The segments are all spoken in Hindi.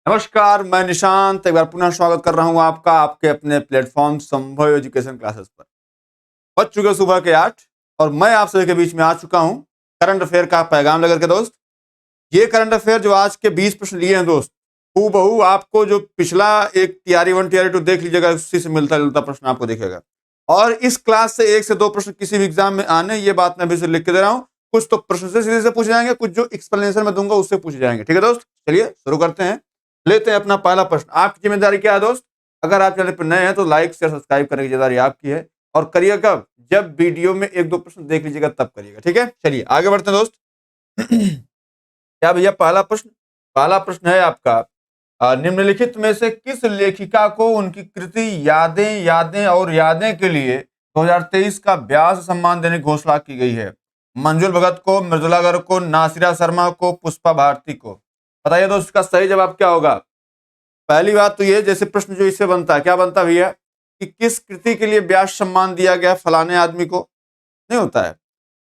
नमस्कार, मैं निशांत एक बार पुनः स्वागत कर रहा हूँ आपका आपके अपने प्लेटफॉर्म संभव एजुकेशन क्लासेस पर। बज चुके सुबह के 8 और मैं आप सभी के बीच में आ चुका हूँ करंट अफेयर का पैगाम लेकर के दोस्त। ये करंट अफेयर जो आज के 20 प्रश्न लिए हैं दोस्त, हूबहू आपको जो पिछला एक टीआरई 1 टीआरई 2 देख लीजिएगा, उसी से मिलता-जुलता प्रश्न आपको दिखेगा। और इस क्लास से 1 से 2 प्रश्न किसी भी एग्जाम में आने, ये बात मैं अभी से लिख के दे रहा हूँ। कुछ तो प्रश्न से सीधे से पूछे जाएंगे, कुछ जो एक्सप्लेनेशन मैं दूंगा उससे पूछे जाएंगे। ठीक है दोस्त, चलिए शुरू करते हैं। लेते हैं अपना पहला प्रश्न। आपकी जिम्मेदारी क्या है दोस्त? अगर आप चैनल पर नए हैं तो लाइक शेयर सब्सक्राइब करने की जिम्मेदारी आपकी है। और करिएगा जब वीडियो में 1-2 प्रश्न देख लीजिएगा तब करिएगा। ठीक है, चलिए आगे बढ़ते हैं दोस्त। क्या भैया पहला प्रश्न है आपका, निम्नलिखित में से किस लेखिका को उनकी कृति यादें यादें और यादें के लिए 2023 का व्यास सम्मान देने की घोषणा की गई है? मंजुल भगत को, मृदुला गर्ग को, नासिरा शर्मा को, पुष्पा भारती को? बताइए दोस्त, इसका सही जवाब क्या होगा? पहली बात तो ये, जैसे प्रश्न जो इससे बनता है, क्या बनता है भैया कि किस कृति के लिए व्यास सम्मान दिया गया फलाने आदमी को, नहीं होता है।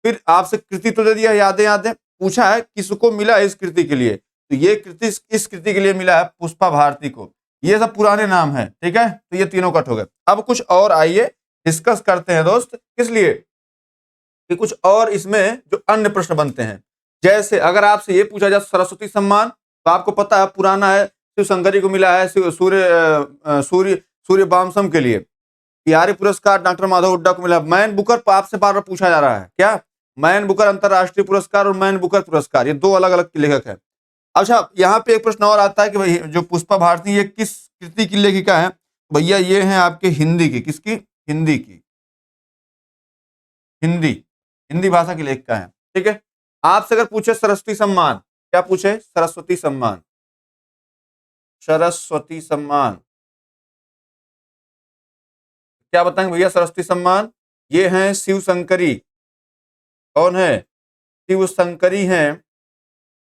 फिर आपसे कृति तो दे दिया, यादें यादें पूछा है किसको मिला है इस कृति के लिए, तो ये कृति इस कृति के लिए मिला है पुष्पा भारती को। ये सब पुराने नाम है, ठीक है, तो ये तीनों कट हो गए। अब कुछ और आइए डिस्कस करते हैं दोस्त, किस लिए कि कुछ और इसमें जो अन्य प्रश्न बनते हैं। जैसे अगर आपसे ये पूछा जाए सरस्वती सम्मान, तो आपको पता है पुराना है, शिव शंकरी को मिला है, सूर्य बामसम के लिए। बिहारी पुरस्कार डॉक्टर माधव हुड्डा को मिला। मैन बुकर आपसे बार बार पूछा जा रहा है, क्या मैन बुकर अंतरराष्ट्रीय पुरस्कार और मैन बुकर पुरस्कार, ये दो अलग अलग लेखक है। अच्छा, यहाँ पे एक प्रश्न और आता है कि भाई जो पुष्पा भारती ये किस कृति की लेखिका है? भैया ये है आपके हिंदी की, किसकी? हिंदी की, हिंदी हिंदी भाषा की लेखिका है। ठीक है, आपसे अगर पूछे सरस्वती सम्मान, क्या पूछे? सरस्वती सम्मान, सरस्वती सम्मान क्या बताएंगे भैया? सरस्वती सम्मान ये हैं शिव शंकरी। कौन है? शिव शंकरी हैं,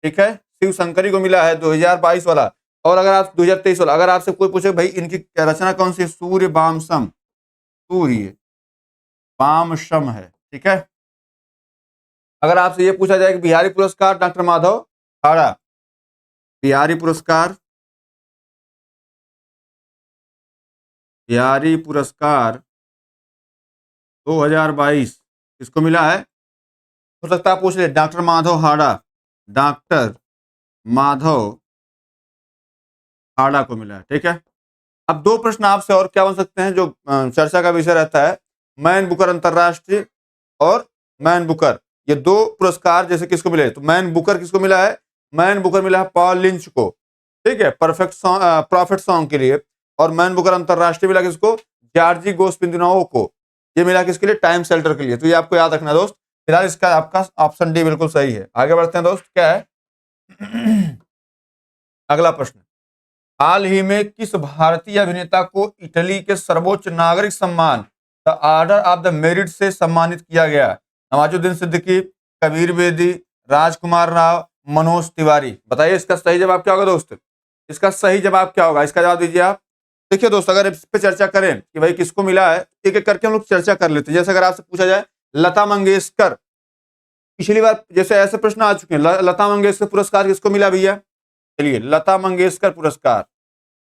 ठीक है, शिव शंकरी को मिला है 2022 वाला। और अगर आप 2023 वाला, अगर आपसे कोई पूछे भाई इनकी रचना कौन सी है, सूर्य बामसम, सूर्य बामशम है, ठीक है। अगर आपसे ये पूछा जाए कि बिहारी पुरस्कार डॉक्टर माधव हाड़ा, बिहारी पुरस्कार, बिहारी पुरस्कार 2022 किसको मिला है? हो सकता है पूछ ले, डॉक्टर माधव हाड़ा, डॉक्टर माधव हाड़ा को मिला है, ठीक है। अब दो प्रश्न आपसे और क्या बन सकते हैं जो चर्चा का विषय रहता है, मैन बुकर अंतरराष्ट्रीय और मैन बुकर, ये दो पुरस्कार जैसे किसको मिले? तो मैन बुकर किसको मिला है? मैन बुकर मिला है पॉल लिंच को, ठीक है, परफेक्ट सॉन्ग, प्रॉफिट सॉन्ग के लिए। और मैन बुकर अंतरराष्ट्रीय मिला किसको? जॉर्जी गोस्पिंदिनोव को। ये मिला किसके लिए? टाइम शेल्टर के लिए। तो ये आपको याद रखना है दोस्त। फिलहाल इसका आपका ऑप्शन डी बिल्कुल सही है। आगे बढ़ते हैं दोस्त, क्या है अगला प्रश्न, हाल ही में किस भारतीय अभिनेता को इटली के सर्वोच्च नागरिक सम्मान the order of the merit से सम्मानित किया गया? नवाजुद्दीन सिद्दीकी, कबीर बेदी, राजकुमार राव, मनोज तिवारी? बताइए इसका सही जवाब क्या होगा दोस्त? इसका सही जवाब क्या होगा? इसका जवाब दीजिए आप। देखिए दोस्त, अगर इस पे चर्चा करें कि भाई किसको मिला है, एक एक करके हम लोग चर्चा कर लेते हैं। जैसे अगर आपसे पूछा जाए लता मंगेशकर, पिछली बार जैसे ऐसे प्रश्न आ चुके हैं, लता मंगेशकर पुरस्कार किसको मिला भैया? चलिए, लता मंगेशकर पुरस्कार,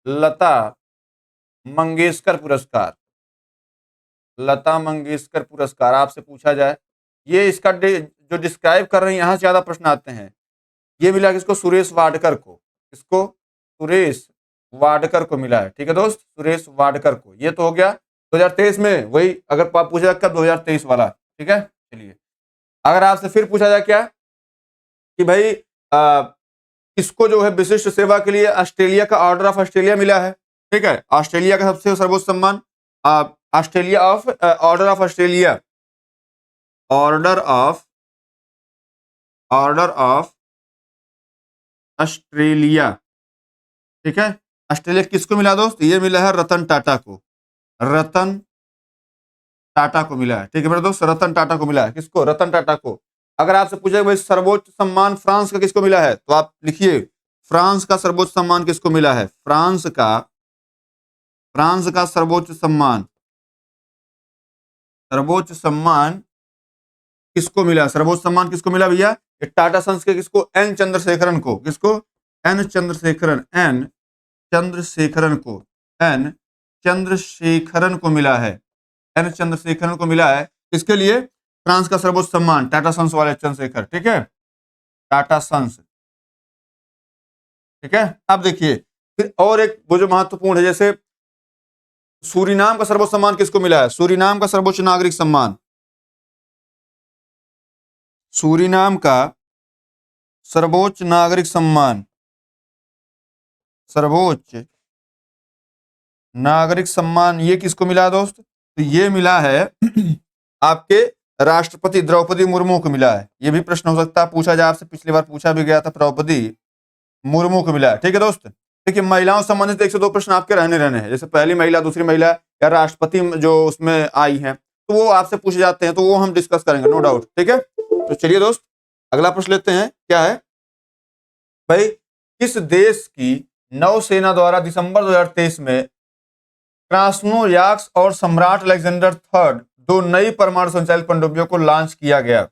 लता मंगेशकर पुरस्कार, लता मंगेशकर पुरस्कार आपसे पूछा जाए, ये इसका जो डिस्क्राइब कर रहे हैं, यहां से ज्यादा प्रश्न आते हैं। ये मिला किसको? सुरेश वाडकर को। किसको? सुरेश वाडकर को मिला है, ठीक है दोस्त, सुरेश वाडकर को। ये तो हो गया 2023 में, वही अगर आप पूछा जाए कब, 2023 वाला, ठीक है। चलिए, अगर आपसे फिर पूछा जाए क्या कि भाई किसको जो है विशिष्ट सेवा के लिए ऑस्ट्रेलिया का ऑर्डर ऑफ ऑस्ट्रेलिया मिला है, ठीक है, ऑस्ट्रेलिया का सबसे सर्वोच्च सम्मान, Australia of order of Australia, order of Australia, ठीक है। ऑस्ट्रेलिया किसको मिला दोस्त? ये मिला है रतन टाटा को, रतन टाटा को मिला है, ठीक है मेरे दोस्त, रतन टाटा को मिला है। किसको? रतन टाटा को। अगर आपसे पूछे भाई सर्वोच्च सम्मान फ्रांस का किसको मिला है, तो आप लिखिए फ्रांस का सर्वोच्च सम्मान किसको मिला है? फ्रांस का सर्वोच्च सम्मान, सर्वोच्च सम्मान किसको मिला? सर्वोच्च सम्मान किसको मिला भैया? टाटा सन्स के किसको? एन चंद्रशेखरन को। किसको? एन चंद्रशेखरन, एन चंद्रशेखरन को, एन चंद्रशेखरन को मिला है, एन चंद्रशेखरन को मिला है। इसके लिए फ्रांस का सर्वोच्च सम्मान टाटा सन्स वाले चंद्रशेखर, ठीक है, टाटा सन्स, ठीक है। अब देखिए फिर और एक वो जो महत्वपूर्ण है, जैसे सूरीनाम का सर्वोच्च सम्मान किसको मिला है? सूरीनाम का सर्वोच्च नागरिक सम्मान, सूरीनाम का सर्वोच्च नागरिक सम्मान, सर्वोच्च नागरिक सम्मान ये किसको मिला है दोस्त? तो ये मिला है आपके राष्ट्रपति द्रौपदी मुर्मू को मिला है। ये भी प्रश्न हो सकता है, पूछा जाए आपसे, पिछली बार पूछा भी गया था, द्रौपदी मुर्मू को मिला है, ठीक है दोस्त। देखिए महिलाओं से संबंधित 102 प्रश्न आपके रहने हैं, जैसे पहली महिला, दूसरी महिला या राष्ट्रपति जो उसमें आई है, तो वो आपसे पूछे जाते हैं, तो वो हम डिस्कस करेंगे, नो डाउट, ठीक है। तो चलिए दोस्त अगला प्रश्न लेते हैं, क्या है भाई, किस देश की नौसेना द्वारा दिसंबर 2023 में क्रास्नोयार्क और सम्राट अलेक्जेंडर थर्ड दो नई परमाणु संचालित पनडुब्बियों को लॉन्च किया गया?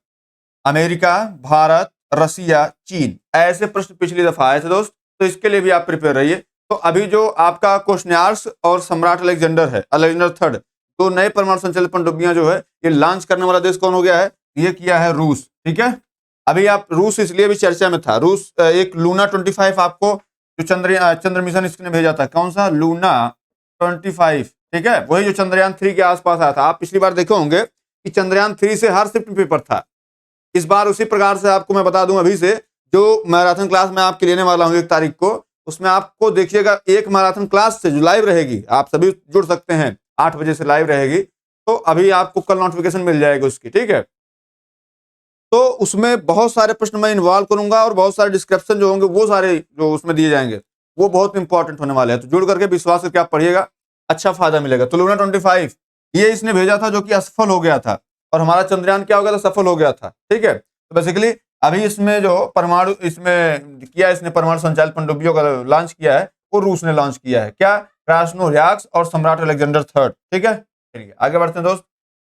अमेरिका, भारत, रसिया, चीन। ऐसे प्रश्न पिछली दफा आए थे दोस्त, तो इसके लिए भी आप प्रिपेयर रहिए। तो अभी जो आपका क्रास्नोयार्क और सम्राट अलेक्जेंडर है, अलेक्जेंडर थर्ड, दो नए परमाणु संचालित पनडुब्बियां जो है ये लॉन्च करने वाला देश कौन हो गया है? ये किया है रूस, ठीक है। अभी आप रूस इसलिए भी चर्चा में था, रूस एक लूना 25 आपको जो चंद्र मिशन इसने भेजा था, कौन सा? लूना 25, ठीक है, वही जो चंद्रयान 3 के आसपास आया था। आप पिछली बार देखे होंगे कि चंद्रयान 3 से हर शिफ्ट पेपर था। इस बार उसी प्रकार से आपको मैं बता दूं अभी से, जो मैराथन क्लास में आपके लेने वाला हूं 1 तारीख को, उसमें आपको देखिएगा एक मैराथन क्लास से जो लाइव रहेगी, आप सभी जुड़ सकते हैं, 8 बजे से लाइव रहेगी, तो अभी आपको कल नोटिफिकेशन मिल जाएगी उसकी, ठीक है। तो उसमें बहुत सारे प्रश्न मैं इन्वॉल्व करूंगा और बहुत सारे डिस्क्रिप्शन जो होंगे वो सारे जो उसमें दिए जाएंगे वो बहुत इंपॉर्टेंट होने वाले हैं। तो जुड़ करके विश्वास करके आप पढ़िएगा, अच्छा फायदा मिलेगा। तो लूना 25 ये इसने भेजा था जो कि असफल हो गया था, और हमारा चंद्रयान क्या हो गया था? सफल हो गया था, ठीक है। तो बेसिकली अभी इसमें जो परमाणु इसमें किया, इसने परमाणु संचालित पनडुब्बियों का लॉन्च किया है, वो रूस ने लॉन्च किया है। क्या? क्रास्नोयार्क और सम्राट अलेक्जेंडर थर्ड, ठीक है। चलिए आगे बढ़ते हैं दोस्त।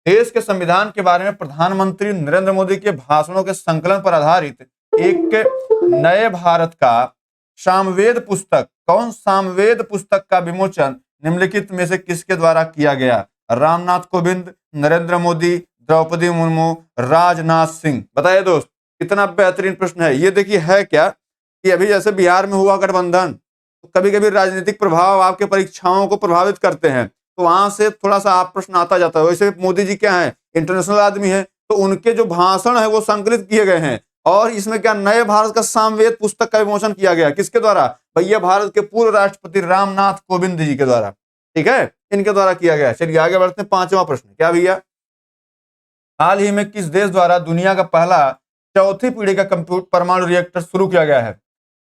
देश के संविधान के बारे में प्रधानमंत्री नरेंद्र मोदी के भाषणों के संकलन पर आधारित एक नए भारत का सामवेद पुस्तक, कौन सामवेद पुस्तक का विमोचन निम्नलिखित में से किसके द्वारा किया गया? रामनाथ कोविंद, नरेंद्र मोदी, द्रौपदी मुर्मू, राजनाथ सिंह। बताइए दोस्त कितना बेहतरीन प्रश्न है ये। देखिए है क्या कि अभी जैसे बिहार में हुआ गठबंधन, तो कभी कभी राजनीतिक प्रभाव आपके परीक्षाओं को प्रभावित करते हैं, तो वहां से थोड़ा सा आप प्रश्न आता जाता है। वैसे मोदी जी क्या है? इंटरनेशनल आदमी है, तो उनके जो भाषण है वो संकलित किए गए हैं, और इसमें क्या नए भारत का सामवेद पुस्तक का विमोचन किया गया। किसके द्वारा? भैया भारत के पूर्व राष्ट्रपति रामनाथ कोविंद जी के द्वारा, ठीक है, इनके द्वारा किया गया। चलिए आगे बढ़ते हैं। 5वां प्रश्न क्या भैया, हाल ही में किस देश द्वारा दुनिया का पहला चौथी पीढ़ी का परमाणु रिएक्टर शुरू किया गया है?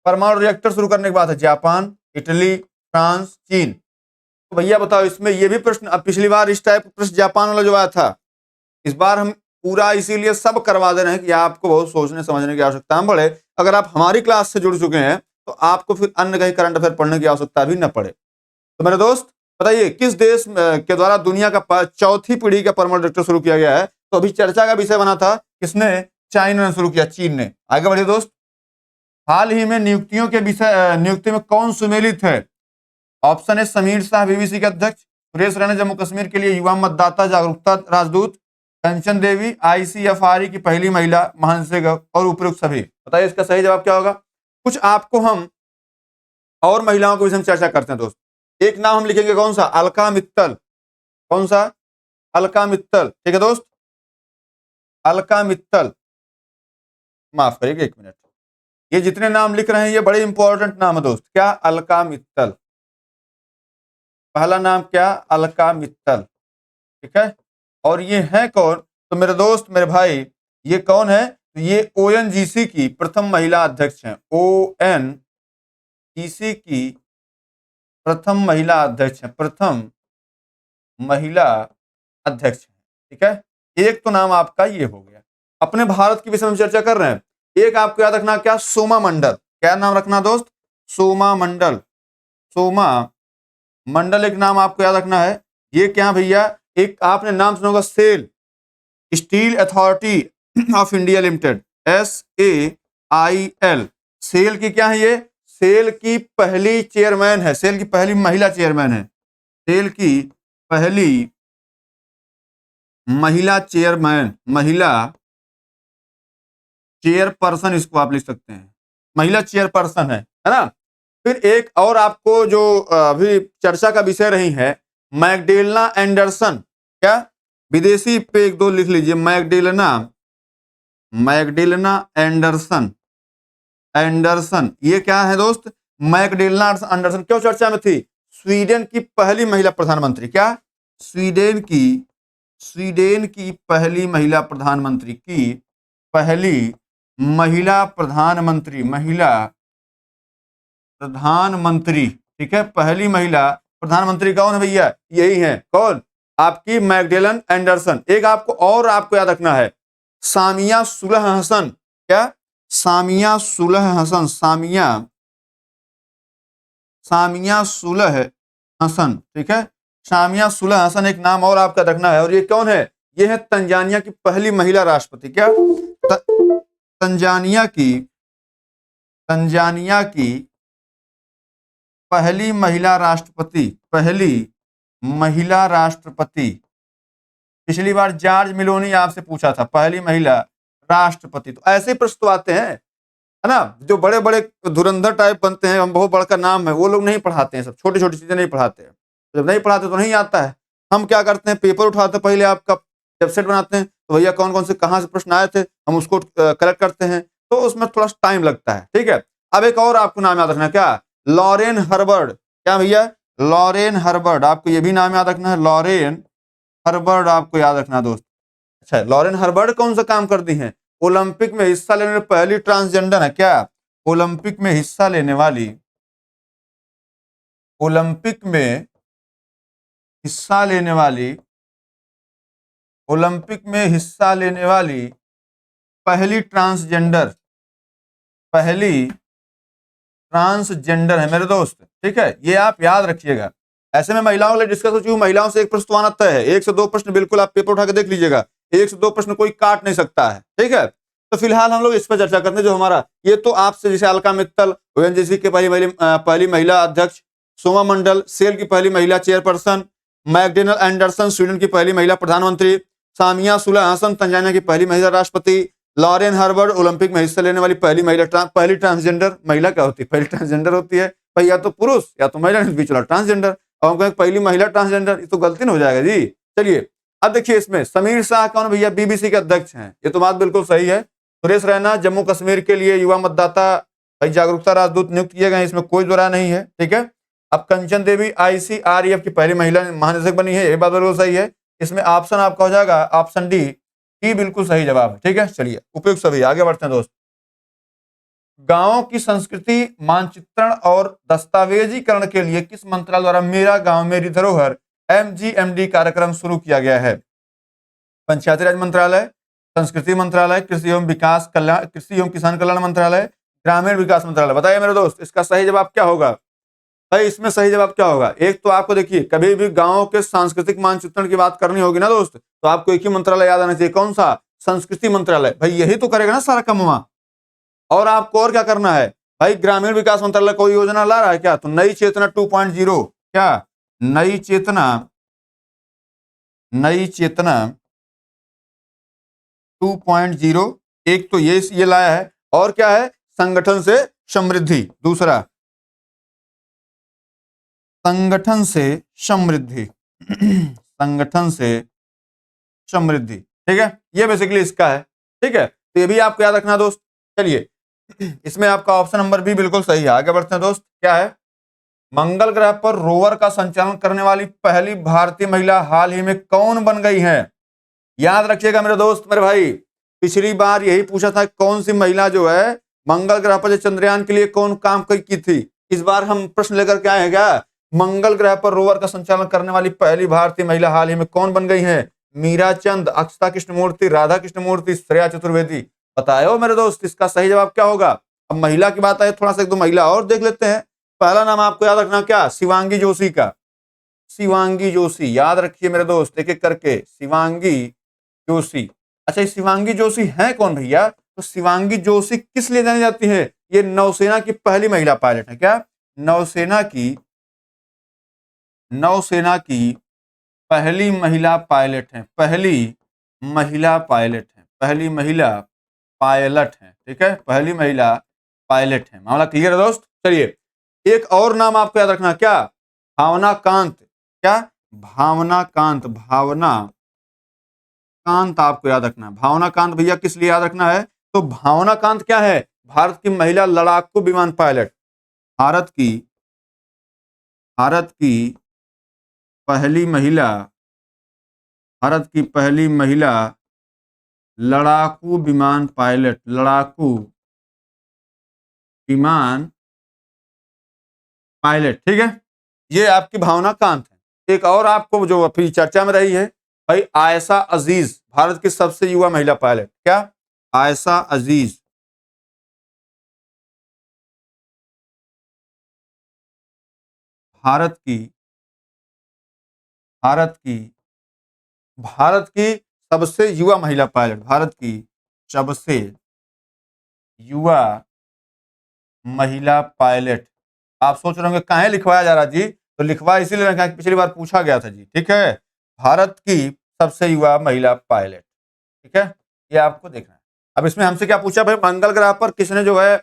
परमाणु रिएक्टर शुरू करने की बात है जापान, इटली, फ्रांस, चीन। तो भैया बताओ इसमें ये भी प्रश्न, अब पिछली बार इस टाइप प्रश्न जापान वाला जो आया था, इस बार हम पूरा इसीलिए सब करवा दे रहे हैं कि आपको बहुत सोचने समझने की आवश्यकता न पड़े। अगर आप हमारी क्लास से जुड़ चुके हैं तो आपको फिर अन्य कहीं करंट अफेयर पढ़ने की आवश्यकता भी न पड़े। तो मेरे दोस्त बताइए किस देश के द्वारा दुनिया का चौथी पीढ़ी का परमाणु रिएक्टर शुरू किया गया है? तो अभी चर्चा का विषय बना था, किसने? चाइना ने शुरू किया, चीन ने। आगे बढ़िए दोस्त। हाल ही में नियुक्ति में कौन सुमेलित है? Option A Sameer Shah BBC के अध्यक्ष, सुरेश रैना जम्मू कश्मीर के लिए युवा मतदाता जागरूकता राजदूत, कंचन देवी ICFRE की पहली महिला, महंत से और उपयुक्त सभी। बताइए इसका सही जवाब क्या होगा? कुछ आपको हम और महिलाओं के विषय में चर्चा करते हैं दोस्त। एक नाम हम लिखेंगे, कौन सा? अलका मित्तल। कौन सा? अलका मित्तल, ठीक है दोस्त, अलका मित्तल। माफ करिएगा 1 मिनट, ये जितने नाम लिख रहे हैं ये बड़े इंपॉर्टेंट नाम है दोस्त। क्या? अलका मित्तल, पहला नाम क्या? अलका मित्तल, ठीक है। और ये है कौन? तो मेरे दोस्त मेरे भाई ये कौन है? तो ये ONGC की प्रथम महिला अध्यक्ष हैं। ONGC की प्रथम महिला अध्यक्ष हैं, प्रथम महिला अध्यक्ष हैं, ठीक है। एक तो नाम आपका ये हो गया। अपने भारत के विषय में चर्चा कर रहे हैं। एक आपको याद रखना, क्या? सोमा मंडल। क्या नाम रखना दोस्त? सोमा मंडल। सोमा मंडल एक नाम आपको याद रखना है। ये क्या भैया? एक आपने नाम सुना होगा, SAIL, steel authority of India limited, SAIL। SAIL की क्या है ये? सेल की पहली चेयरमैन है, सेल की पहली महिला चेयरमैन है, सेल की पहली महिला चेयरमैन, महिला चेयरपर्सन इसको आप लिख सकते हैं, महिला चेयरपर्सन है ना। फिर एक और आपको जो अभी चर्चा का विषय रही है, मैगडेलना एंडरसन, क्या विदेशी पे एक दो लिख लीजिए, मैगडेलना, मैगडेलना एंडरसन, एंडरसन ये क्या है दोस्त, मैगडेलना एंडरसन क्यों चर्चा में थी, स्वीडन की पहली महिला प्रधानमंत्री, क्या स्वीडन की पहली महिला प्रधानमंत्री की पहली महिला प्रधानमंत्री, महिला प्रधानमंत्री, ठीक है, पहली महिला प्रधानमंत्री कौन है भैया, यही है, कौन, आपकी मैगडेलन एंडरसन। एक आपको और आपको याद रखना है, सामिया सुलह हसन, क्या सामिया सुलह हसन, सामिया सुलह हसन, ठीक है, सामिया सुलह हसन एक नाम और आपका रखना है। और ये कौन है, ये है तंजानिया की पहली महिला राष्ट्रपति, क्या तंजानिया की पहली महिला राष्ट्रपति, पहली महिला राष्ट्रपति। पिछली बार जॉर्ज मेलोनी आपसे पूछा था, पहली महिला राष्ट्रपति। तो ऐसे प्रश्न तो आते हैं, है ना, जो बड़े बड़े धुरंधर टाइप बनते हैं, हम बहुत बड़का नाम है, वो लोग नहीं पढ़ाते हैं, सब छोटी छोटी चीजें नहीं पढ़ाते हैं। जब नहीं पढ़ाते तो नहीं आता है। हम क्या करते हैं, पेपर उठाते पहले, आपका वेबसाइट बनाते हैं, तो भैया कौन कौन से कहाँ से प्रश्न आए थे हम उसको कलेक्ट करते हैं, तो उसमें थोड़ा टाइम लगता है, ठीक है। अब एक और आपको नाम याद रखना है, क्या लॉरेन हर्बर्ड, क्या भैया लॉरेन हर्बर्ड, आपको ये भी नाम याद रखना है, लॉरेन हर्बर्ड आपको याद रखना है दोस्त। अच्छा, लॉरेन हर्बर्ड कौन सा काम करती हैं, ओलंपिक में हिस्सा लेने वाली पहली ट्रांसजेंडर है, क्या ओलंपिक में हिस्सा लेने वाली, ओलंपिक में हिस्सा लेने वाली, ओलंपिक में हिस्सा लेने वाली पहली ट्रांसजेंडर, पहली ट्रांसजेंडर है मेरे दोस्त, ठीक है, ये आप याद रखिएगा। ऐसे में महिलाओं के लिए डिस्कस हो चुकी, महिलाओं से एक प्रश्न तो आना तय है, 1 से 2 प्रश्न बिल्कुल आप पेपर उठा के देख लीजिएगा, 1 से 2 प्रश्न कोई काट नहीं सकता है, ठीक है। तो फिलहाल हम लोग इस पर चर्चा करते हैं, जो हमारा ये तो आपसे जैसे अलका मित्तल ओएनजीसी के पहली महिला अध्यक्ष, सोमा मंडल सेल की पहली महिला चेयरपर्सन, मैगडेनल एंडरसन स्वीडन की पहली महिला प्रधानमंत्री, सामिया सुलह हसन तंजानिया की पहली महिला राष्ट्रपति, लॉरेन हर्बर्ड ओलंपिक में हिस्सा लेने वाली पहली महिला, पहली ट्रांसजेंडर महिला क्या होती है, पहली ट्रांसजेंडर होती है भाई, या तो पुरुष या तो महिला, बीच वाला ट्रांसजेंडर, और हम कहें पहली महिला ट्रांसजेंडर, ये तो गलती नहीं हो जाएगा जी। चलिए अब देखिए, इसमें समीर शाह कौन भैया, बीबीसी के अध्यक्ष हैं, ये तो बात बिल्कुल सही है। सुरेश रैना जम्मू कश्मीर के लिए युवा मतदाता भाई जागरूकता राजदूत नियुक्त किए गए, इसमें कोई दो राय नहीं है, ठीक है। अब कंचन देवी ICREF की पहली महिला महानिदेशक बनी है, ये बात बिल्कुल सही है। इसमें ऑप्शन आपका हो जाएगा ऑप्शन डी, ही बिल्कुल सही जवाब है, ठीक है। चलिए उपयुक्त सभी, आगे बढ़ते हैं दोस्त। गांवों की संस्कृति मानचित्रण और दस्तावेजीकरण के लिए किस मंत्रालय द्वारा मेरा गांव मेरी धरोहर MGMD कार्यक्रम शुरू किया गया है, पंचायती राज मंत्रालय, संस्कृति मंत्रालय, कृषि एवं विकास कल्याण, कृषि एवं किसान कल्याण मंत्रालय, ग्रामीण विकास मंत्रालय। बताइए मेरे दोस्त, इसका सही जवाब क्या होगा भाई, इसमें सही जवाब क्या होगा। एक तो आपको देखिए, कभी भी गांवों के सांस्कृतिक मानचित्रण की बात करनी होगी ना दोस्त, तो आपको एक ही मंत्रालय याद आना चाहिए, कौन सा, संस्कृति मंत्रालय, भाई यही तो करेगा ना सारा काम वहां। और आपको और क्या करना है भाई, ग्रामीण विकास मंत्रालय कोई योजना ला रहा है क्या, तो नई चेतना 2.0, क्या नई चेतना 2.0, एक तो ये लाया है, और क्या है, संगठन से समृद्धि, दूसरा संगठन से समृद्धि संगठन से समृद्धि, ठीक है, ये बेसिकली इसका है, ठीक है। तो ये भी आपको याद रखना दोस्त। चलिए इसमें आपका ऑप्शन नंबर भी बिल्कुल सही है, आगे बढ़ते हैं दोस्त। क्या है, मंगल ग्रह पर रोवर का संचालन करने वाली पहली भारतीय महिला हाल ही में कौन बन गई है। याद रखिएगा मेरे दोस्त, मेरे भाई, पिछली बार यही पूछा था कौन सी महिला जो है मंगल ग्रह पर चंद्रयान के लिए कौन काम की थी। इस बार हम प्रश्न लेकर के आए हैं, क्या मंगल ग्रह पर रोवर का संचालन करने वाली पहली भारतीय महिला हाल ही में कौन बन गई है, मीरा चंद, अक्षता कृष्णमूर्ति, राधा कृष्णमूर्ति, श्रेया चतुर्वेदी। बताओ मेरे दोस्त, इसका सही जवाब क्या होगा। अब महिला की बात आए, थोड़ा सा एक दो महिला और देख लेते हैं। पहला नाम आपको याद रखना, क्या, शिवांगी जोशी का, शिवांगी जोशी, याद रखिए मेरे दोस्त एक एक करके, शिवांगी जोशी। अच्छा, शिवांगी जोशी है कौन भैया, तो शिवांगी जोशी किस लिए जानी जाती है? ये नौसेना की पहली महिला पायलट है। क्या? नौसेना की पहली महिला पायलट है। पहली महिला पायलट है। ठीक है, पहली महिला पायलट है। मामला क्लियर है दोस्त? चलिए, एक और नाम आपको याद रखना। क्या? भावना कांत। क्या? भावना कांत आपको याद रखना है। भावना कांत भैया किस लिए याद रखना है? तो भावना कांत क्या है? भारत की महिला लड़ाकू विमान पायलट। भारत की पहली महिला लड़ाकू विमान पायलट। ठीक है, ये आपकी भावना कांत है। एक और आपको जो अभी चर्चा में रही है भाई, आयशा अजीज, भारत की सबसे युवा महिला पायलट। क्या? आयशा अजीज भारत की सबसे युवा महिला पायलट। भारत की सबसे युवा महिला पायलट। आप सोच रहे होंगे काहे लिखवाया जा रहा जी? तो लिखवा इसीलिए रखा कि पिछली बार पूछा गया था जी। ठीक है, भारत की सबसे युवा महिला पायलट। ठीक है, ये आपको देखना है। अब इसमें हमसे क्या पूछा भाई? मंगल ग्रह पर किसने जो है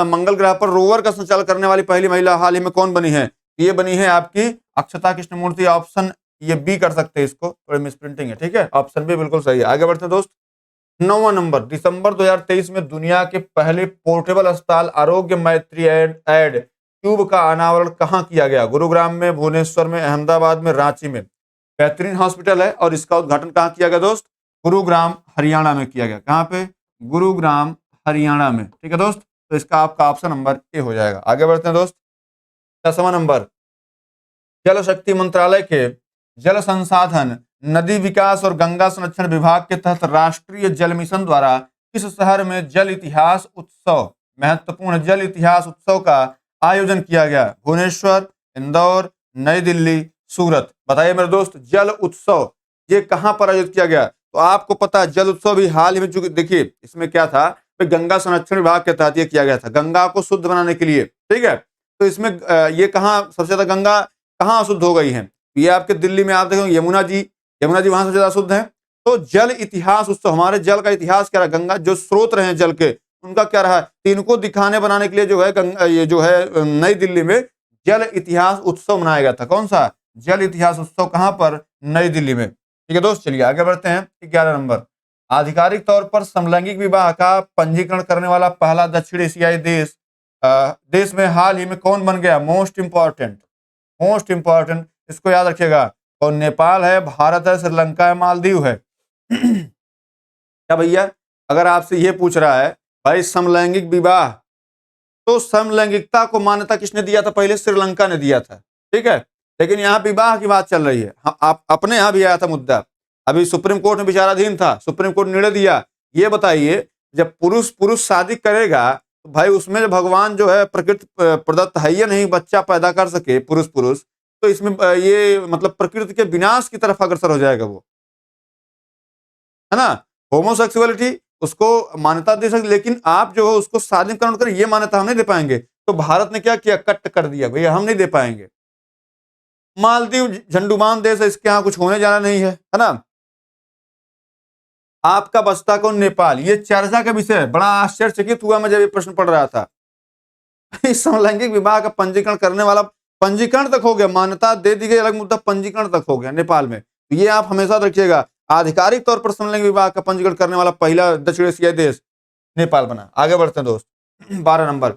मंगल ग्रह पर रोवर का संचालन करने वाली पहली महिला हाल ही में कौन बनी है? ये बनी है आपकी अक्षता कृष्णमूर्ति। ऑप्शन ये बी कर सकते हैं इसको, थोड़ी मिसप्रिंटिंग है। ठीक है, ऑप्शन बी बिल्कुल सही है। आगे बढ़ते हैं दोस्त। 9वां नंबर, दिसंबर 2023 में दुनिया के पहले पोर्टेबल अस्पताल आरोग्य मैत्री एड ट्यूब का अनावरण कहां किया गया? गुरुग्राम में, भुवनेश्वर में, अहमदाबाद में, रांची में। बेहतरीन हॉस्पिटल है और इसका उद्घाटन कहां किया गया दोस्त? गुरुग्राम हरियाणा में किया गया। कहां पे? गुरुग्राम हरियाणा में। ठीक है दोस्त, तो इसका आपका ऑप्शन नंबर ए हो जाएगा। आगे बढ़ते हैं दोस्त। 10वां नंबर, जल शक्ति मंत्रालय के जल संसाधन, नदी विकास और गंगा संरक्षण विभाग के तहत राष्ट्रीय जल मिशन द्वारा किस शहर में महत्वपूर्ण जल इतिहास उत्सव का आयोजन किया गया? भुवनेश्वर, इंदौर, नई दिल्ली, सूरत। बताइए मेरे दोस्त, जल उत्सव ये कहां पर आयोजित किया गया? तो आपको पता है जल उत्सव भी हाल ही में, चूंकि देखिए इसमें क्या था, गंगा संरक्षण विभाग के तहत ये किया गया था, गंगा को शुद्ध बनाने के लिए। ठीक है, तो इसमें ये कहां सबसे ज्यादा गंगा कहां अशुद्ध हो गई है? ये आपके दिल्ली में आप देखोगे यमुना जी वहां सबसे ज्यादा शुद्ध है। तो जल इतिहास उत्सव, हमारे जल का इतिहास क्या रहा? गंगा जो स्रोत रहे जल के, उनका क्या रहा? इनको दिखाने बनाने के लिए जो है ये जो है नई दिल्ली में जल इतिहास उत्सव मनाया गया था। कौन सा? जल इतिहास उत्सव। कहां पर? नई दिल्ली में। ठीक है दोस्त, चलिए आगे बढ़ते हैं। 11 नंबर, आधिकारिक तौर पर समलैंगिक विवाह का पंजीकरण करने वाला पहला दक्षिण एशियाई देश में हाल ही में कौन बन गया? मोस्ट इंपॉर्टेंट, इसको याद रखिएगा। और नेपाल है, भारत है, श्रीलंका है, मालदीव है। क्या भैया, अगर आपसे ये पूछ रहा है भाई समलैंगिक विवाह, तो समलैंगिकता को मान्यता किसने दिया था? पहले श्रीलंका ने दिया था। ठीक है, लेकिन यहाँ विवाह की बात चल रही है। आप अपने यहाँ भी आया था मुद्दा, अभी सुप्रीम कोर्ट में विचाराधीन था, सुप्रीम कोर्ट ने निर्णय दिया। ये बताइए, जब पुरुष शादी करेगा तो भाई उसमें जो भगवान जो है प्रकृति प्रदत्त है या नहीं बच्चा पैदा कर सके पुरुष, तो इसमें ये मतलब प्रकृति के विनाश की तरफ अग्रसर हो जाएगा वो, है ना। होमोसेक्सुअलिटी उसको मान्यता दे सकते, लेकिन आप जो हो उसको शादीकरण करें ये मान्यता हम नहीं दे पाएंगे। तो भारत ने क्या किया? कट कर दिया, भैया हम नहीं दे पाएंगे। मालदीव झंडुमान देश है, इसके यहाँ कुछ होने जाना नहीं है ना। आपका बचता कौन? नेपाल। ये चर्चा का विषय है, बड़ा आश्चर्यचकित हुआ मैं जब ये प्रश्न पढ़ रहा था। समलैंगिक विवाह का पंजीकरण करने वाला, पंजीकरण तक हो गया, मान्यता दे दी गई अलग मुद्दा, पंजीकरण तक हो गया नेपाल में। तो ये आप हमेशा रखिएगा, आधिकारिक तौर पर समलैंगिक विवाह का पंजीकरण करने वाला पहला दक्षिण एशियाई देश नेपाल बना। आगे बढ़ते हैं दोस्त। 12 नंबर,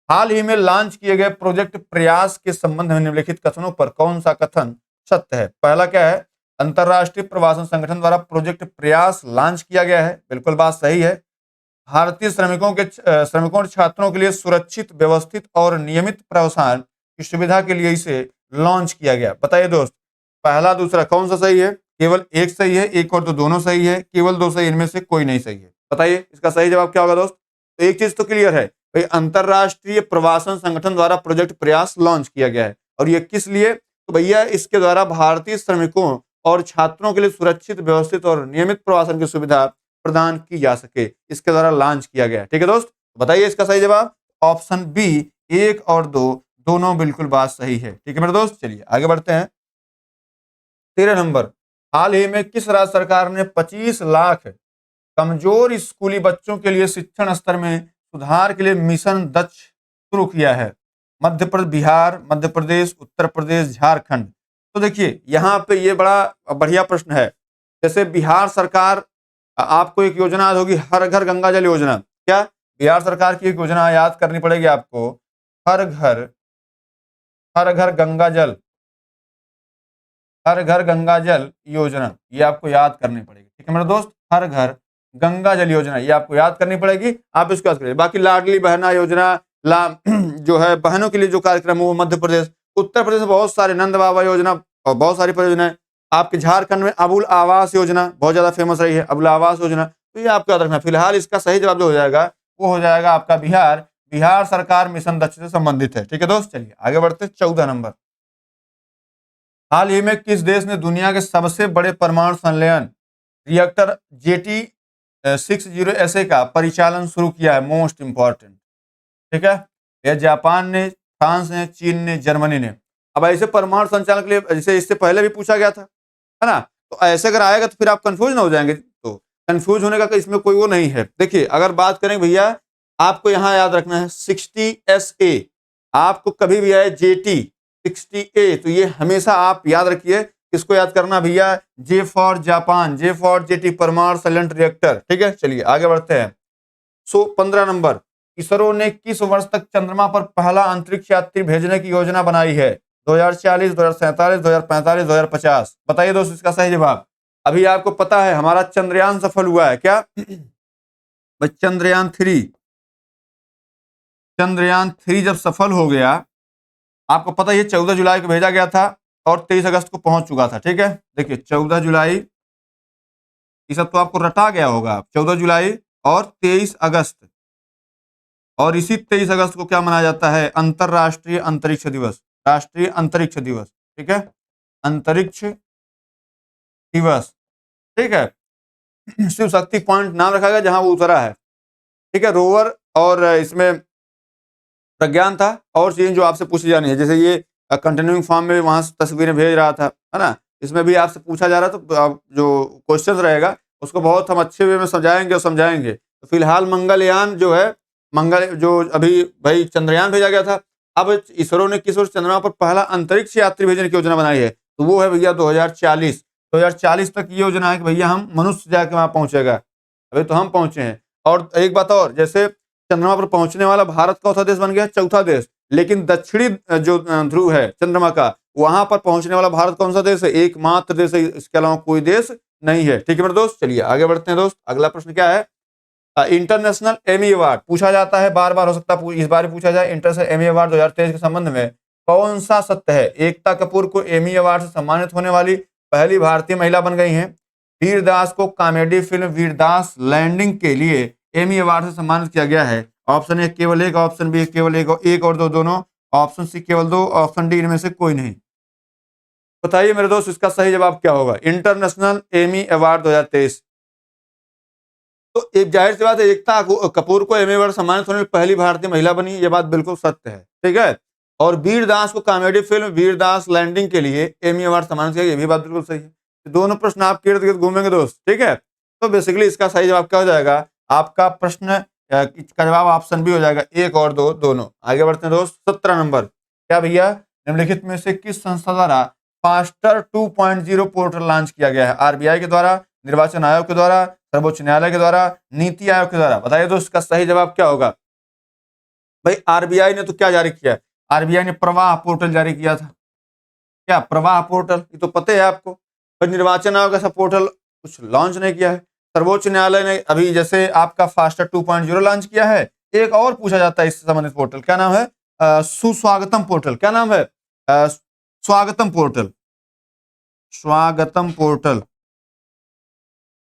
हाल ही में लॉन्च किए गए प्रोजेक्ट प्रयास के संबंध में निम्नलिखित कथनों पर कौन सा कथन सत्य है? पहला क्या है? अंतरराष्ट्रीय प्रवासन संगठन द्वारा प्रोजेक्ट प्रयास लॉन्च किया गया है, बिल्कुल बात सही है। भारतीय श्रमिकों और छात्रों के लिए सुरक्षित, व्यवस्थित और नियमित प्रवासन की सुविधा के लिए इसे लॉन्च किया गया। बताइए दोस्त, पहला दूसरा कौन सा सही है? केवल एक सही है, एक और तो दोनों सही है, केवल दो सही, इनमें से कोई नहीं सही है। बताइए इसका सही जवाब क्या होगा दोस्त? तो एक चीज तो क्लियर है भाई, अंतरराष्ट्रीय प्रवासन संगठन द्वारा प्रोजेक्ट प्रयास लॉन्च किया गया है। और ये किस लिए? तो भैया इसके द्वारा भारतीय श्रमिकों और छात्रों के लिए सुरक्षित, व्यवस्थित और नियमित प्रवासन की सुविधा प्रदान की जा सके, इसके द्वारा लॉन्च किया गया। ठीक है दोस्त, बताइए इसका सही जवाब। ऑप्शन बी 1 और 2 दोनों बिल्कुल बात सही है। ठीक है मेरे दोस्त, चलिए आगे बढ़ते हैं। 13 नंबर, हाल ही में किस राज्य सरकार ने 25 लाख कमजोर स्कूली बच्चों के लिए शिक्षण स्तर में सुधार के लिए मिशन दक्ष शुरू किया है? मध्य प्रदेश, बिहार, मध्य प्रदेश, उत्तर प्रदेश, झारखंड। तो देखिए यहाँ पे ये बड़ा बढ़िया प्रश्न है। जैसे बिहार सरकार, आपको एक योजना याद होगी, हर घर गंगा जल योजना। क्या बिहार सरकार की एक योजना याद करनी पड़ेगी आपको, हर घर, हर घर गंगा जल, हर घर गंगा जल योजना, ये आपको याद करनी पड़ेगी। ठीक है मेरे दोस्त, हर घर गंगा जल योजना ये आपको याद करनी पड़ेगी, आप इसको याद करिए। बाकी लाडली बहना योजना, जो है बहनों के लिए जो कार्यक्रम है वो मध्य प्रदेश, उत्तर प्रदेश में बहुत सारे नंद बाबा योजना और बहुत सारी परियोजनाएं। आपके झारखंड में अबुल आवास योजना बहुत ज्यादा फेमस रही है, अबुल आवास योजना, तो ये आपको याद रखना। फिलहाल इसका सही जवाब जो हो जाएगा वो हो जाएगा आपका बिहार, बिहार सरकार मिशन दक्ष से संबंधित है। ठीक है दोस्त, चलिए आगे बढ़ते हैं। 14 नंबर, हाल ही में किस देश ने दुनिया के सबसे बड़े परमाणु संलयन रिएक्टर JT60SA का परिचालन शुरू किया है? मोस्ट इंपॉर्टेंट, ठीक है, यह जापान ने, फ्रांस ने, चीन ने, जर्मनी ने। अब ऐसे परमाणु संचालन के लिए, जैसे इससे पहले भी पूछा गया था, है ना, तो ऐसे अगर आएगा तो फिर आप कंफ्यूज ना हो जाएंगे। तो कंफ्यूज होने का इसमें कोई वो नहीं है। देखिए अगर बात करें भैया, आपको यहाँ याद रखना है 60SA, आपको कभी भी आए JT60A, तो ये हमेशा आप याद रखिए। इसको याद करना भैया, J for Japan, J for JT परमाणु संलयन रिएक्टर। ठीक है, चलिए आगे बढ़ते हैं। 15 नंबर, इसरो ने किस वर्ष तक चंद्रमा पर पहला अंतरिक्ष यात्री भेजने की योजना बनाई है? 2040, 2047, 2045, 2050। बताइए दोस्त इसका सही जवाब। अभी आपको पता है हमारा चंद्रयान सफल हुआ है क्या? चंद्रयान 3, चंद्रयान 3 जब सफल हो गया, आपको पता है 14 जुलाई को भेजा गया था और 23 अगस्त को पहुंच चुका था। ठीक है, देखिए 14 जुलाई, ये सब तो आपको रटा गया होगा। 14 जुलाई और 23 अगस्त, और इसी 23 अगस्त को क्या मनाया जाता है? अंतरराष्ट्रीय अंतरिक्ष दिवस, राष्ट्रीय अंतरिक्ष दिवस। ठीक है, अंतरिक्ष दिवस। ठीक है, शिव शक्ति पॉइंट नाम रखा गया जहां वो उतरा है। ठीक है, रोवर, और इसमें प्रज्ञान था, और चीजें जो आपसे पूछी जानी है, जैसे ये कंटिन्यूइंग फॉर्म में वहां से तस्वीरें भेज रहा था, है ना, इसमें भी आपसे पूछा जा रहा है, तो आप जो क्वेश्चन रहेगा उसको बहुत हम अच्छे वे में समझाएंगे और समझाएंगे। तो फिलहाल मंगलयान जो है, मंगल जो अभी भाई चंद्रयान भेजा गया था, अब इसरो ने किस वर्ष चंद्रमा पर पहला अंतरिक्ष यात्री भेजने की योजना बनाई है? तो वो है भैया 2040। 2040 तक ये योजना है कि भैया हम मनुष्य जाके वहां पहुंचेगा। अभी तो हम पहुंचे हैं। और एक बात और, जैसे चंद्रमा पर पहुंचने वाला भारत कौन देश बन गया? चौथा देश। लेकिन दक्षिणी जो ध्रुव है चंद्रमा का, वहां पर पहुंचने वाला भारत कौन सा देश है? एकमात्र देश है, इसके अलावा कोई देश नहीं है। ठीक है मेरे दोस्त, चलिए आगे बढ़ते हैं दोस्त। अगला प्रश्न क्या है? इंटरनेशनल एमी अवार्ड पूछा जाता है, बार बार हो सकता है इस बार पूछा जाए। इंटरनेशनल एमी अवार्ड 2023 के संबंध में कौन सा सत्य है? एकता कपूर को एमी अवार्ड से सम्मानित होने वाली पहली भारतीय महिला बन गई हैं। वीरदास को कॉमेडी फिल्म वीरदास लैंडिंग के लिए एमी अवार्ड से सम्मानित किया गया है। ऑप्शन ए केवल एक, ऑप्शन बी केवल एक, एक और दो दोनों, ऑप्शन सी केवल दो, ऑप्शन डी इनमें से कोई नहीं। बताइए मेरे दोस्त इसका सही जवाब क्या होगा? International Emmy award 2023। तो एक जाहिर सी बात है, एकता कपूर को एमी अवार्ड सम्मानित होने में पहली भारतीय महिला बनी, ये बात बिल्कुल सत्य है। ठीक है, और वीरदास को कॉमेडी फिल्म वीरदास लैंडिंग के लिए एमी अवार्ड सम्मानित किया, ये भी बात बिल्कुल सही है। तो दोनों प्रश्न आपके इर्द गिर्द घूमेंगे दोस्त। ठीक है, तो बेसिकली इसका सही जवाब क्या हो जाएगा? आपका प्रश्न का जवाब ऑप्शन बी हो जाएगा, एक और दो दोनों। आगे बढ़ते हैं दोस्त। 17 नंबर, क्या भैया निम्नलिखित में से किस संस्था द्वारा फास्टर 2.0 पोर्टल लॉन्च किया गया है? आरबीआई के द्वारा, निर्वाचन आयोग के द्वारा, सर्वोच्च न्यायालय के द्वारा, नीति आयोग के द्वारा। बताइए दोस्त इसका सही जवाब क्या होगा? भाई आरबीआई ने तो क्या जारी किया? आरबीआई ने प्रवाह पोर्टल जारी किया था। क्या प्रवाह पोर्टल? ये तो पता है आपको। पर निर्वाचन आयोग ऐसा पोर्टल कुछ लॉन्च नहीं किया है। सर्वोच्च न्यायालय ने अभी जैसे आपका फास्टर 2.0 लॉन्च किया है। एक और पूछा जाता है इससे संबंधित पोर्टल, क्या नाम है? सुस्वागतम पोर्टल। क्या नाम है? स्वागतम पोर्टल, स्वागतम पोर्टल।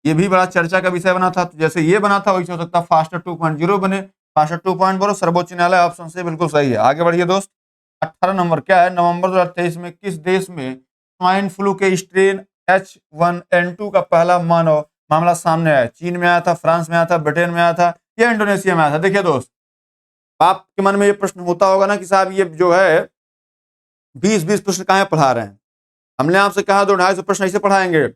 ये भी बड़ा चर्चा का विषय बना था। तो जैसे ये बना था वैसे हो सकता है फास्टर 2.0 बने। फास्टर 2.0 सर्वोच्च न्यायालय, ऑप्शन से बिल्कुल सही है। आगे बढ़िए दोस्त। 18 नंबर, क्या है? नवंबर 2023 में किस देश में स्वाइन फ्लू के स्ट्रेन H1N2 का पहला मानव मामला सामने आया, चीन में आया था, फ्रांस में आया था, ब्रिटेन में आया था या इंडोनेशिया में आया था। देखिए दोस्त, आपके मन में ये प्रश्न होता होगा ना कि साहब ये जो है 20-20 प्रश्न कहाँ पढ़ा रहे हैं। हमने आपसे कहा 200-250 प्रश्न ऐसे पढ़ाएंगे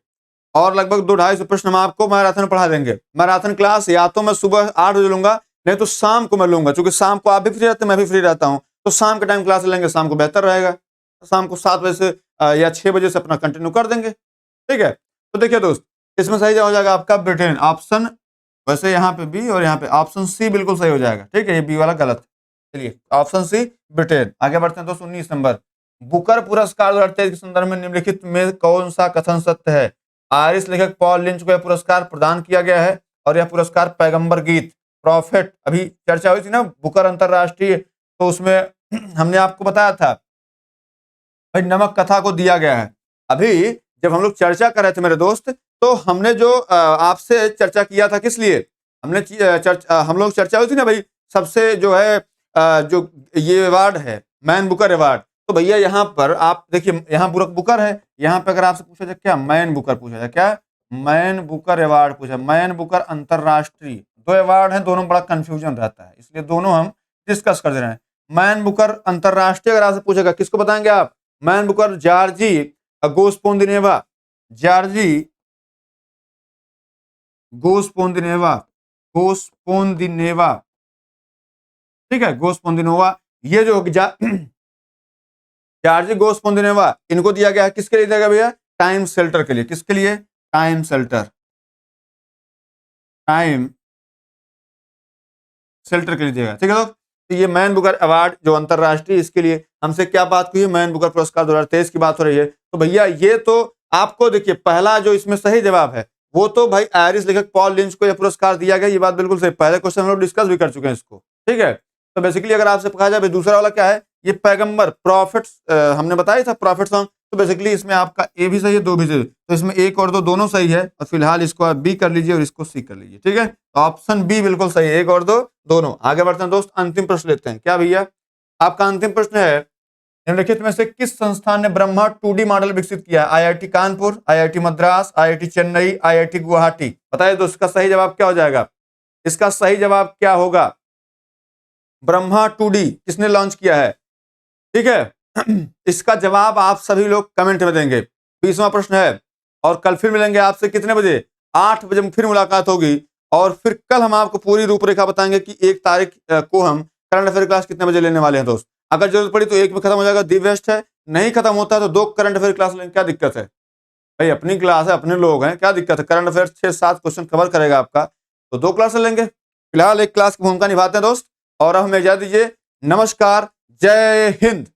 और लगभग 200-250 प्रश्न हम आपको मैराथन पढ़ा देंगे। मैराथन क्लास या तो मैं सुबह 8 बजे लूंगा, नहीं तो शाम को मैं लूंगा, क्योंकि शाम को आप भी फ्री रहते हैं, मैं भी फ्री रहता हूँ, तो शाम के टाइम क्लास लेंगे, शाम को बेहतर रहेगा। शाम को 7 बजे से या 6 बजे से अपना कंटिन्यू कर देंगे, ठीक है। तो देखिए दोस्त, इसमें सही हो जाएगा आपका ब्रिटेन ऑप्शन, वैसे यहाँ पे बी और यहाँ पे ऑप्शन सी बिल्कुल सही हो जाएगा, ठीक है। ये बी वाला गलत है। चलिए ऑप्शन सी ब्रिटेन। आगे बढ़ते हैं दोस्त, 19 नंबर, बुकर पुरस्कार 2023 के संदर्भ में निम्नलिखित में कौन सा कथन सत्य है। आयरिश लेखक पॉल लिंच को यह पुरस्कार प्रदान किया गया है और यह पुरस्कार पैगंबर गीत प्रॉफिट, अभी चर्चा हुई थी ना बुकर अंतरराष्ट्रीय, तो उसमें हमने आपको बताया था भाई नमक कथा को दिया गया है। अभी जब हम लोग चर्चा कर रहे थे मेरे दोस्त, तो हमने जो आपसे चर्चा किया था किस लिए, हमने हम लोग चर्चा हुई थी ना भाई, सबसे जो है जो ये अवार्ड है मैन बुकर अवार्ड, तो भैया यहाँ पर आप देखिए, यहाँ बुकर है, यहाँ पे अगर आपसे पूछा जाए क्या मैन बुकर पूछा जाए, क्या मैन बुकर अवार्ड पूछा, मैन बुकर अंतरराष्ट्रीय, दो अवार्ड हैं, दोनों में बड़ा कंफ्यूजन रहता है, इसलिए दोनों हम डिस्कस कर दे रहे हैं। मैन बुकर अंतरराष्ट्रीय अगर आपसे पूछेगा किसको बताएंगे आप, मैन बुकर जॉर्जी गोस्पोंदिनेवा, जॉर्जी गोस्पोंदिनेवा, गोस्पोंदिनेवा, ठीक है, गोस्पोंदिनोवा, ये जो जॉर्जी गोस्पोंदिनेवा, इनको दिया गया है, किसके लिए दिया गया भैया, टाइम शेल्टर के लिए। किसके लिए, टाइम शेल्टर, टाइम शेल्टर के लिए दिया गया, ठीक है दोस्त। तो ये मैन बुकर अवार्ड जो अंतरराष्ट्रीय, इसके लिए हमसे क्या बात हुई है, मैन बुकर पुरस्कार 2023 की बात हो रही है। तो भैया ये तो आपको देखिए, पहला जो इसमें सही जवाब है वो तो भाई आयरिश लेखक पॉल लिंच को यह पुरस्कार दिया गया, ये बात बिल्कुल सही, पहले क्वेश्चन हम लोग डिस्कस भी कर चुके हैं इसको, ठीक है। तो बेसिकली अगर आपसे कहा जाए दूसरा वाला क्या है, ये पैगंबर प्रॉफिट्स, हमने बताया था प्रॉफिट सॉन्ग, तो बेसिकली इसमें आपका ए भी सही है, दो भी सही है, तो इसमें एक और दो दोनों सही है, और फिलहाल इसको आप बी कर लीजिए और इसको सी कर लीजिए, ठीक है। तो ऑप्शन बी बिल्कुल सही है, एक और दो दोनों। आगे बढ़ते हैं दोस्त, अंतिम प्रश्न लेते हैं। क्या भैया, आपका अंतिम प्रश्न है, निम्नलिखित में से किस संस्थान ने ब्रह्मा 2D मॉडल विकसित किया है। IIT Kanpur, IIT Madras, IIT Chennai, IIT Guwahati. बताइए दोस्त, इसका सही जवाब क्या हो जाएगा, इसका सही जवाब क्या होगा, ब्रह्मा 2D किसने लॉन्च किया है, ठीक है। इसका जवाब आप सभी लोग कमेंट में देंगे। 20वां प्रश्न है, और कल फिर मिलेंगे आपसे कितने बजे, 8 बजे फिर मुलाकात होगी, और फिर कल हम आपको पूरी रूपरेखा बताएंगे कि 1 तारीख को हम करंट अफेयर क्लास कितने बजे लेने वाले हैं दोस्त। अगर जरूरत पड़ी तो एक में खत्म हो जाएगा, दी बेस्ट है, नहीं खत्म होता है तो 2 करंट अफेयर क्लास लेंगे, क्या दिक्कत है भाई, अपनी क्लास है, अपने लोग हैं, क्या दिक्कत है। करंट अफेयर 6-7 क्वेश्चन कवर करेगा आपका, तो 2 क्लास लेंगे। फिलहाल एक क्लास की भूमिका निभाते हैं दोस्त, और अब हमें इजाजत दीजिए, नमस्कार, जय हिंद।